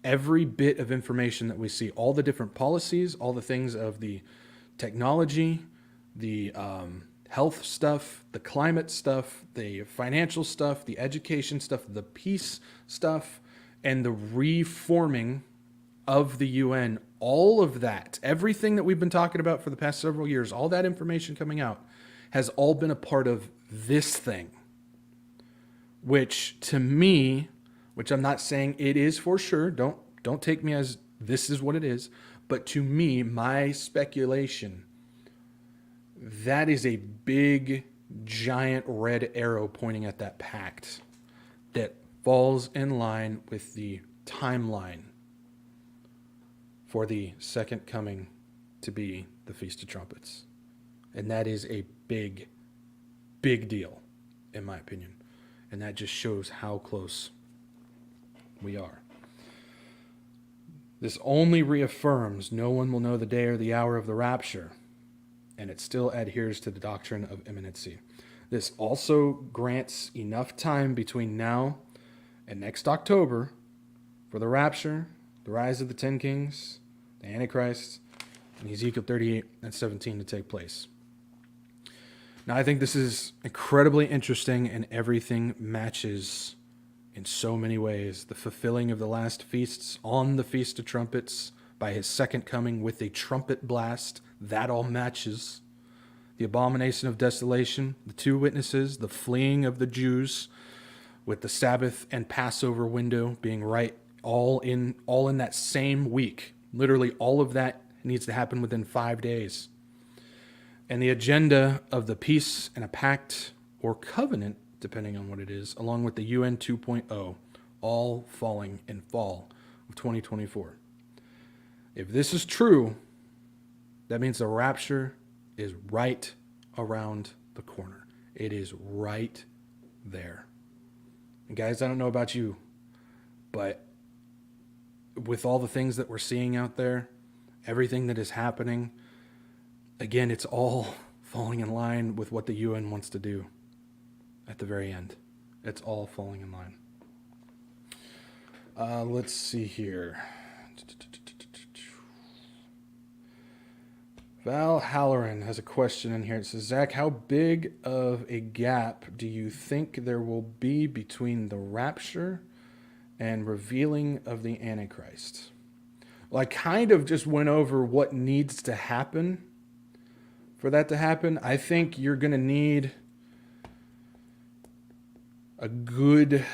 Every bit of information that we see, all the different policies, all the things of the technology, the health stuff, the climate stuff, the financial stuff, the education stuff, the peace stuff, and the reforming of the UN, all of that, everything that we've been talking about for the past several years, all that information coming out has all been a part of this thing, which to me, which I'm not saying it is for sure, don't take me as this is what it is, but to me, my speculation, that is a big, giant red arrow pointing at that pact that falls in line with the timeline for the second coming to be the Feast of Trumpets. And that is a big, big deal, in my opinion. And that just shows how close we are. This only reaffirms no one will know the day or the hour of the rapture, and it still adheres to the doctrine of imminency. This also grants enough time between now and next October for the rapture, the rise of the 10 kings, the Antichrist, and Ezekiel 38 and 17 to take place. Now, I think this is incredibly interesting, and everything matches in so many ways. The fulfilling of the last feasts on the Feast of Trumpets by his second coming with a trumpet blast, that all matches. The abomination of desolation, the two witnesses, the fleeing of the Jews, with the Sabbath and Passover window being right all in that same week. Literally all of that needs to happen within 5 days. And the agenda of the peace and a pact or covenant, depending on what it is, along with the UN 2.0, all falling in fall of 2024. If this is true, that means the rapture is right around the corner. It is right there. And guys, I don't know about you, but with all the things that we're seeing out there, everything that is happening, again, it's all falling in line with what the UN wants to do at the very end. It's all falling in line. Let's see here. Val Halloran has a question in here. It says, Zach, how big of a gap do you think there will be between the rapture and revealing of the Antichrist? Well, I kind of just went over what needs to happen for that to happen. I think you're going to need a good,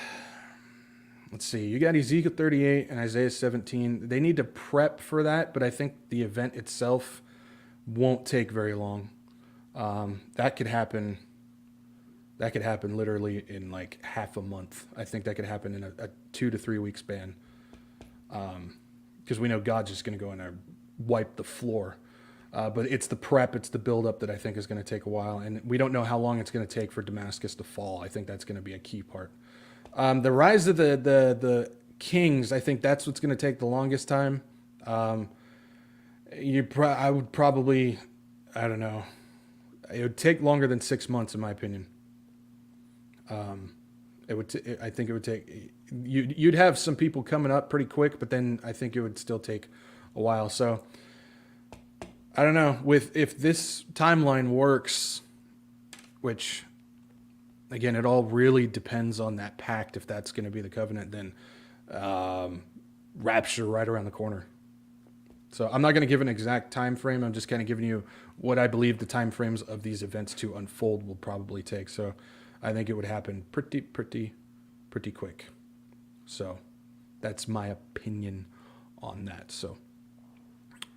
let's see, you got Ezekiel 38 and Isaiah 17. They need to prep for that, but I think the event itself won't take very long. That could happen literally in like half a month. I think that could happen in a 2 to 3 week span. Because we know God's just going to go in there and wipe the floor. But it's the prep, it's the buildup that I think is going to take a while. And we don't know how long it's going to take for Damascus to fall. I think that's going to be a key part. The rise of the kings, I think that's what's going to take the longest time. I would probably, I don't know. It would take longer than 6 months, in my opinion. I think it would take. You'd have some people coming up pretty quick, but then I think it would still take a while. So I don't know. If this timeline works, which again, it all really depends on that pact. If that's going to be the covenant, then rapture right around the corner. So I'm not going to give an exact time frame. I'm just kind of giving you what I believe the time frames of these events to unfold will probably take. So I think it would happen pretty quick. So that's my opinion on that. So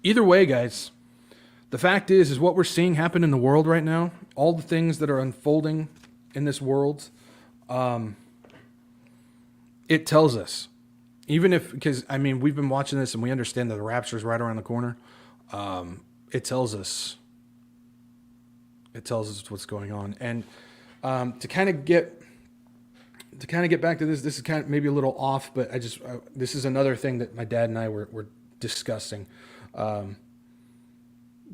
either way, guys, the fact is what we're seeing happen in the world right now, all the things that are unfolding in this world, it tells us even if, because I mean, we've been watching this and we understand that the rapture is right around the corner. It tells us what's going on. And to kind of get back to this is kind of maybe a little off, but this is another thing that my dad and I were discussing.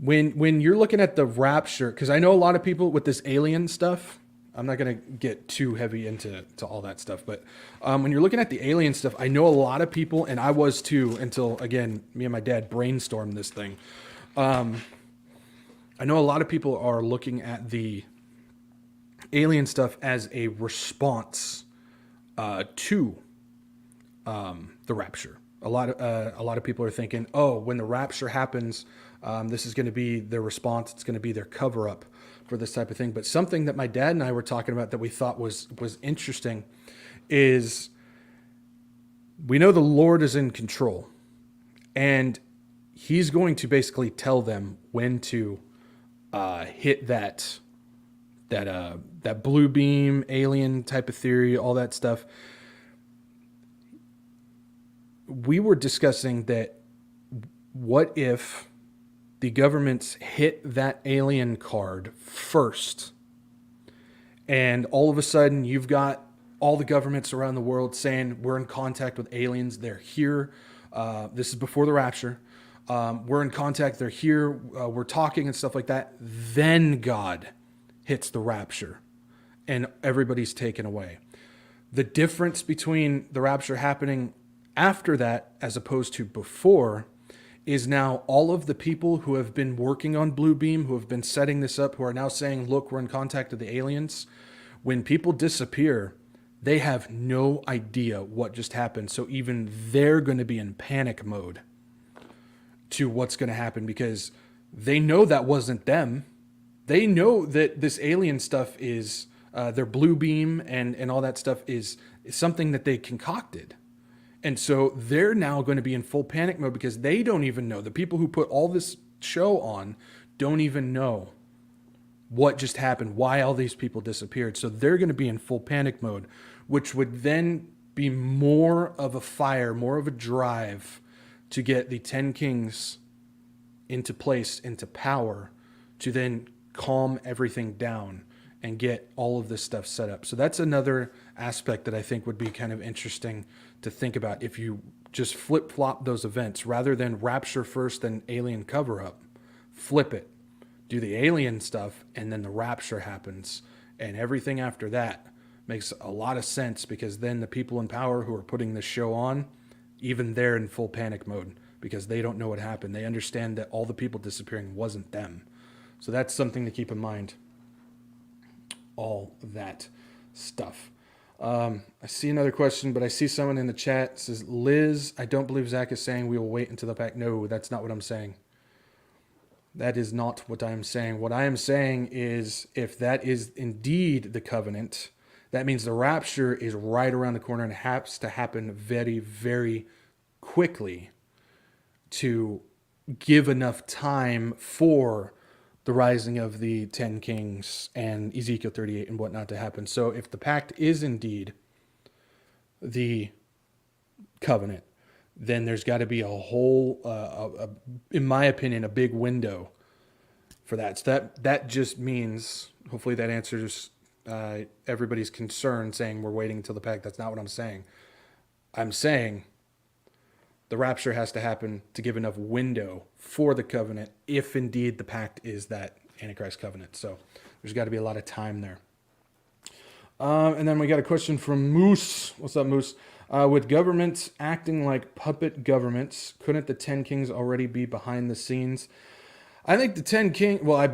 When you're looking at the rapture, because I know a lot of people with this alien stuff, I'm not going to get too heavy into all that stuff, but when you're looking at the alien stuff, I know a lot of people, and I was too, until, again, me and my dad brainstormed this thing. I know a lot of people are looking at the alien stuff as a response to the rapture. A lot of people are thinking, oh, when the rapture happens, this is going to be their response. It's going to be their cover up for this type of thing. But something that my dad and I were talking about that we thought was interesting is we know the Lord is in control, and he's going to basically tell them when to hit that blue beam, alien type of theory, all that stuff. We were discussing that what if the governments hit that alien card first, and all of a sudden you've got all the governments around the world saying we're in contact with aliens, they're here. This is before the rapture. We're in contact, they're here, we're talking and stuff like that. Then God hits the rapture and everybody's taken away. The difference between the rapture happening after that as opposed to before is now all of the people who have been working on Blue Beam, who have been setting this up, who are now saying, look, we're in contact with the aliens. When people disappear, they have no idea what just happened. So even they're going to be in panic mode to what's going to happen, because they know that wasn't them. They know that this alien stuff is their Blue Beam and all that stuff is something that they concocted. And so they're now going to be in full panic mode because they don't even know. The people who put all this show on don't even know what just happened, why all these people disappeared. So they're going to be in full panic mode, which would then be more of a fire, more of a drive to get the 10 kings into place, into power, to then calm everything down and get all of this stuff set up. So that's another aspect that I think would be kind of interesting to think about if you just flip-flop those events. Rather than rapture first, then alien cover-up, flip it. Do the alien stuff, and then the rapture happens. And everything after that makes a lot of sense, because then the people in power who are putting this show on, even they're in full panic mode because they don't know what happened. They understand that all the people disappearing wasn't them. So that's something to keep in mind. All that stuff. I see another question, but I see someone in the chat says, Liz, I don't believe Zach is saying we will wait until the pact. No, that's not what I'm saying. That is not what I'm saying. What I am saying is, if that is indeed the covenant, that means the rapture is right around the corner and has to happen very, very quickly to give enough time for the rising of the 10 kings and Ezekiel 38 and whatnot to happen. So if the pact is indeed the covenant, then there's got to be a whole, in my opinion, a big window for that. So that just means, hopefully that answers everybody's concern saying we're waiting until the pact. That's not what I'm saying. I'm saying the rapture has to happen to give enough window for the covenant, if indeed the pact is that Antichrist covenant. So there's got to be a lot of time there. And then we got a question from Moose. What's up, Moose? With governments acting like puppet governments, couldn't the 10 kings already be behind the scenes? I think the 10 kings, well, I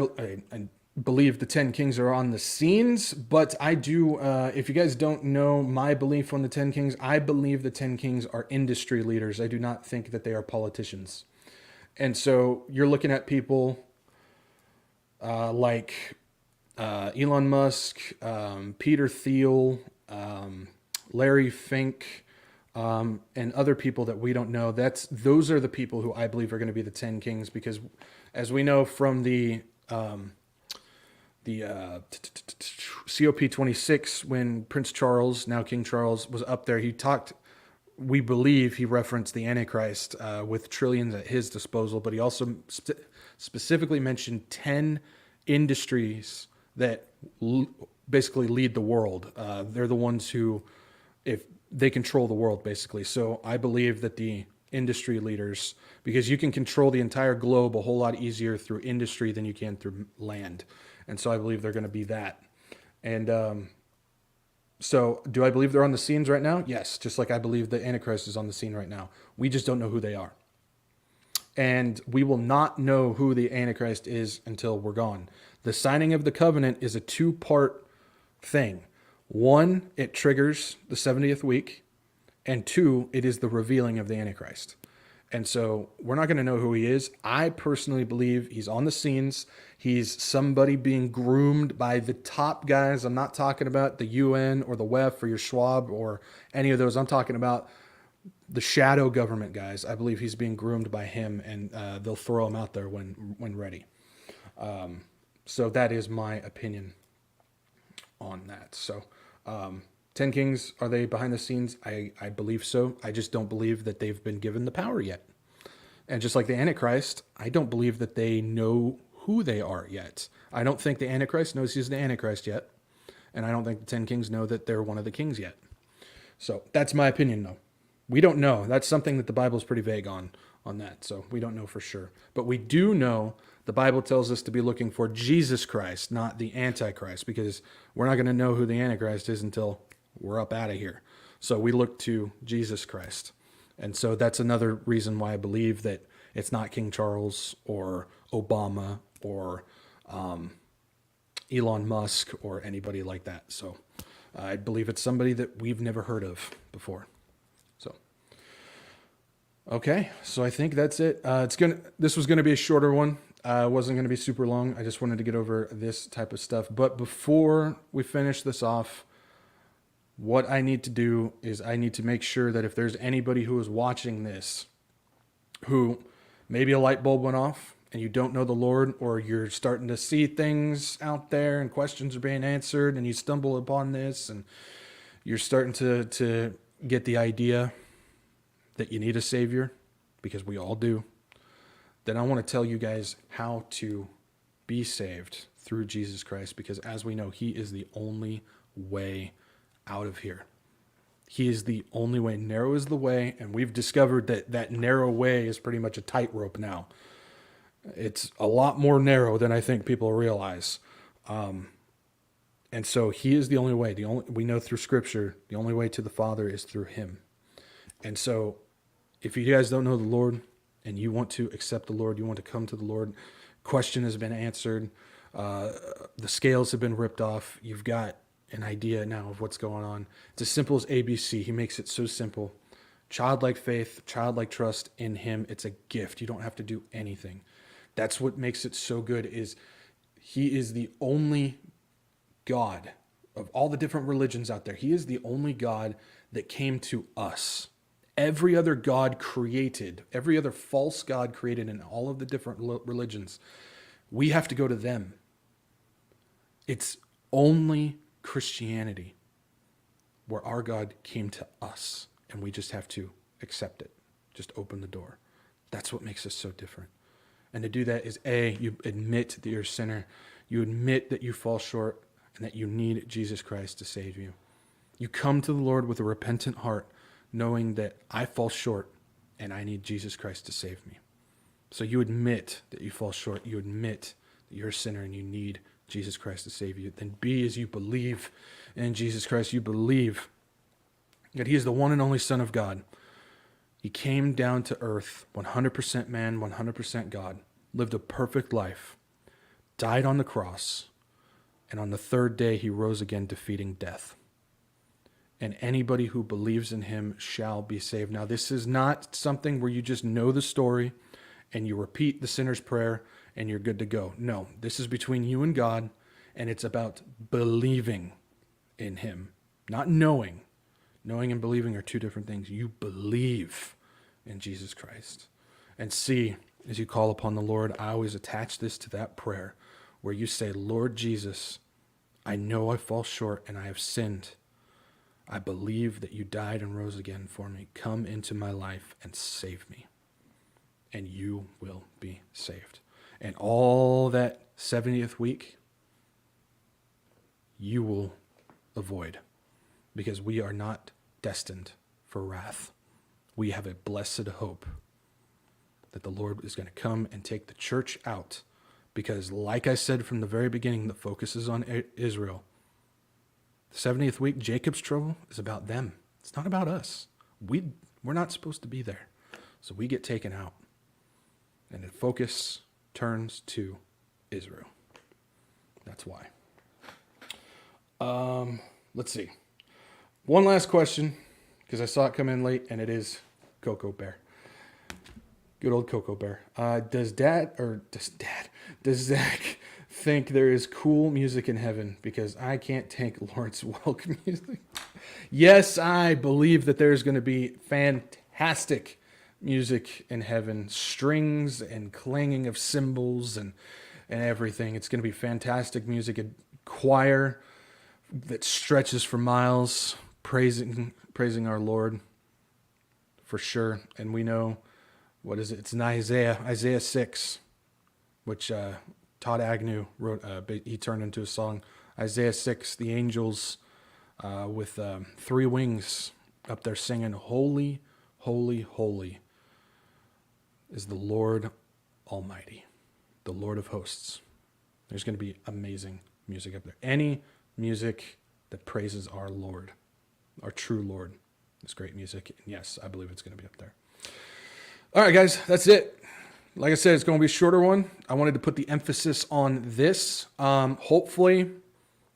believe the 10 kings are on the scenes, but I do, if you guys don't know my belief on the 10 kings, I believe the 10 kings are industry leaders. I do not think that they are politicians. And so you're looking at people like Elon Musk, Peter Thiel, Larry Fink, and other people that we don't know. Those are the people who I believe are going to be the 10 kings, because as we know from the COP 26, when Prince Charles, now King Charles, was up there, he talked we believe he referenced the Antichrist with trillions at his disposal, but he also specifically mentioned 10 industries that basically lead the world. They're the ones who, if they control the world, basically. So I believe that the industry leaders, because you can control the entire globe a whole lot easier through industry than you can through land. And so I believe they're going to be that. And so do I believe they're on the scenes right now? Yes, just like I believe the Antichrist is on the scene right now. We just don't know who they are. And we will not know who the Antichrist is until we're gone. The signing of the covenant is a two-part thing. One, it triggers the 70th week. And two, it is the revealing of the Antichrist. And so we're not going to know who he is. I personally believe he's on the scenes. He's somebody being groomed by the top guys. I'm not talking about the UN or the WEF or your Schwab or any of those. I'm talking about the shadow government guys. I believe he's being groomed by him, and they'll throw him out there when ready. So that is my opinion on that. So 10 Kings, are they behind the scenes? I believe so. I just don't believe that they've been given the power yet. And just like the Antichrist, I don't believe that they know who they are yet. I don't think the Antichrist knows he's the Antichrist yet. And I don't think the 10 Kings know that they're one of the kings yet. So that's my opinion, though. We don't know. That's something that the Bible's pretty vague on that. So we don't know for sure. But we do know the Bible tells us to be looking for Jesus Christ, not the Antichrist, because we're not going to know who the Antichrist is until we're up out of here. So we look to Jesus Christ. And so that's another reason why I believe that it's not King Charles or Obama or Elon Musk or anybody like that. So I believe it's somebody that we've never heard of before. So, okay. So I think that's it. This was going to be a shorter one. It wasn't going to be super long. I just wanted to get over this type of stuff. But before we finish this off, what I need to do is I need to make sure that if there's anybody who is watching this, who maybe a light bulb went off and you don't know the Lord, or you're starting to see things out there and questions are being answered and you stumble upon this and you're starting to get the idea that you need a Savior, because we all do, then I want to tell you guys how to be saved through Jesus Christ, because as we know, he is the only way out of here. He is the only way. Narrow is the way, and we've discovered that narrow way is pretty much a tightrope now. It's a lot more narrow than I think people realize. And so he is the only way. We know through Scripture, the only way to the Father is through him. And so if you guys don't know the Lord and you want to accept the Lord, you want to come to the Lord, question has been answered, the scales have been ripped off, you've got an idea now of what's going on. It's as simple as ABC. He makes it so simple. Childlike faith, childlike trust in him. It's a gift. You don't have to do anything. That's what makes it so good, is he is the only God of all the different religions out there. He is the only God that came to us. Every other God created, every other false God created in all of the different religions, we have to go to them. It's only Christianity where our God came to us, and we just have to accept it. Just open the door. That's what makes us so different. And to do that is you admit that you're a sinner. You admit that you fall short and that you need Jesus Christ to save you. You come to the Lord with a repentant heart, knowing that I fall short and I need Jesus Christ to save me. So you admit that you fall short. You admit that you're a sinner and you need Jesus Christ to save you. Then B is you believe in Jesus Christ. You believe that he is the one and only Son of God. He came down to earth, 100% man, 100% God, lived a perfect life, died on the cross, and on the third day he rose again, defeating death. And anybody who believes in him shall be saved. Now, this is not something where you just know the story and you repeat the sinner's prayer and you're good to go. No, this is between you and God, and it's about believing in him, not knowing. Knowing and believing are two different things. You believe in Jesus Christ. And C, as you call upon the Lord, I always attach this to that prayer where you say, Lord Jesus, I know I fall short and I have sinned. I believe that you died and rose again for me. Come into my life and save me. And you will be saved. And all that 70th week, you will avoid, because we are not destined for wrath. We have a blessed hope that the Lord is going to come and take the church out, because like I said from the very beginning, the focus is on Israel. The 70th week, Jacob's trouble is about them. It's not about us. We're not supposed to be there. So we get taken out. And the focus turns to Israel. That's why. Let's see. One last question, because I saw it come in late, and it is Cocoa Bear. Good old Cocoa Bear. Does Zach think there is cool music in heaven? Because I can't take Lawrence Welk music. Yes, I believe that there's going to be fantastic music in heaven. Strings and clanging of cymbals and everything. It's going to be fantastic music. A choir that stretches for miles, praising our Lord, for sure. And we know, what is it? It's in Isaiah 6, which Todd Agnew wrote. He turned into a song. Isaiah 6, the angels with 3 wings up there singing, "Holy, holy, holy is the Lord Almighty, the Lord of hosts." There's going to be amazing music up there. Any music that praises our Lord, our true Lord, is great music. And yes, I believe it's going to be up there. All right, guys, that's it. Like I said, it's going to be a shorter one. I wanted to put the emphasis on this. Hopefully,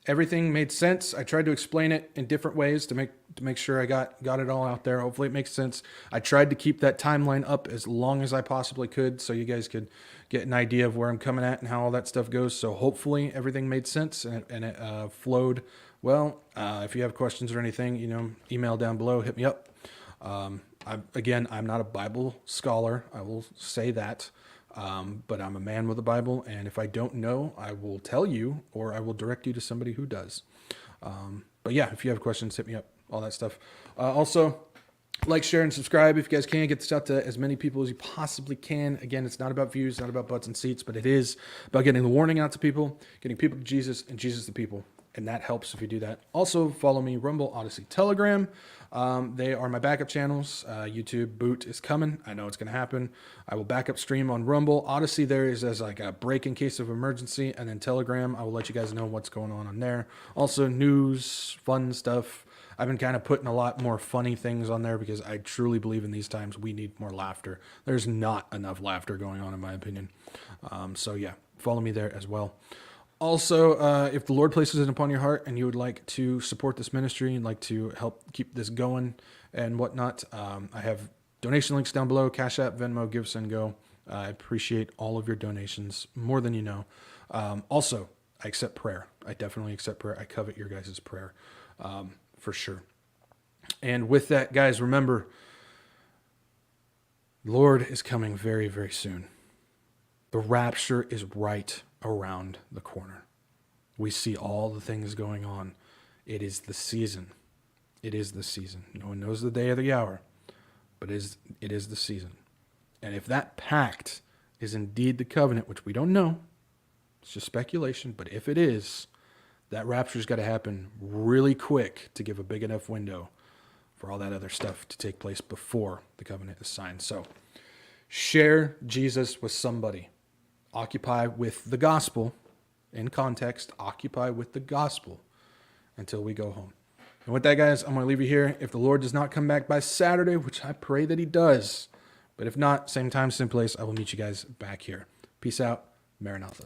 everything made sense. I tried to explain it in different ways to make sure I got it all out there. Hopefully, it makes sense. I tried to keep that timeline up as long as I possibly could, so you guys could get an idea of where I'm coming at and how all that stuff goes. So hopefully, everything made sense and it flowed well. If you have questions or anything, email down below. Hit me up. I'm not a Bible scholar. I will say that. But I'm a man with a Bible, and if I don't know, I will tell you, or I will direct you to somebody who does. But yeah, if you have questions, hit me up, all that stuff. Also, like, share, and subscribe if you guys can. Get this out to as many people as you possibly can. Again, it's not about views, not about butts and seats, but it is about getting the warning out to people, getting people to Jesus, and Jesus to people. And that helps if you do that. Also, follow me, Rumble, Odyssey, Telegram. They are my backup channels. YouTube boot is coming. I know it's going to happen. I will backup stream on Rumble. Odyssey there is as like a break in case of emergency. And then Telegram, I will let you guys know what's going on there. Also, news, fun stuff. I've been kind of putting a lot more funny things on there because I truly believe in these times we need more laughter. There's not enough laughter going on, in my opinion. So yeah, follow me there as well. Also, if the Lord places it upon your heart and you would like to support this ministry and like to help keep this going and whatnot, I have donation links down below: CashApp, Venmo, Give, Send, Go. I appreciate all of your donations more than you know. Also, I accept prayer. I definitely accept prayer. I covet your guys' prayer for sure. And with that, guys, remember, the Lord is coming very, very soon. The rapture is right around the corner. We see all the things going on. It is the season. It is the season. No one knows the day or the hour, but it is the season. And if that pact is indeed the covenant, which we don't know, it's just speculation, but if it is, that rapture's got to happen really quick to give a big enough window for all that other stuff to take place before the covenant is signed. So share Jesus with somebody. Occupy with the gospel. In context, occupy with the gospel until we go home. And with that, guys, I'm going to leave you here. If the Lord does not come back by Saturday, which I pray that he does, but if not, same time, same place, I will meet you guys back here. Peace out. Maranatha.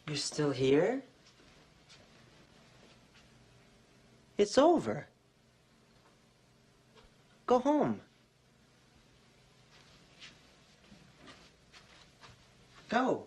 You're still here? It's over. Go home. Go.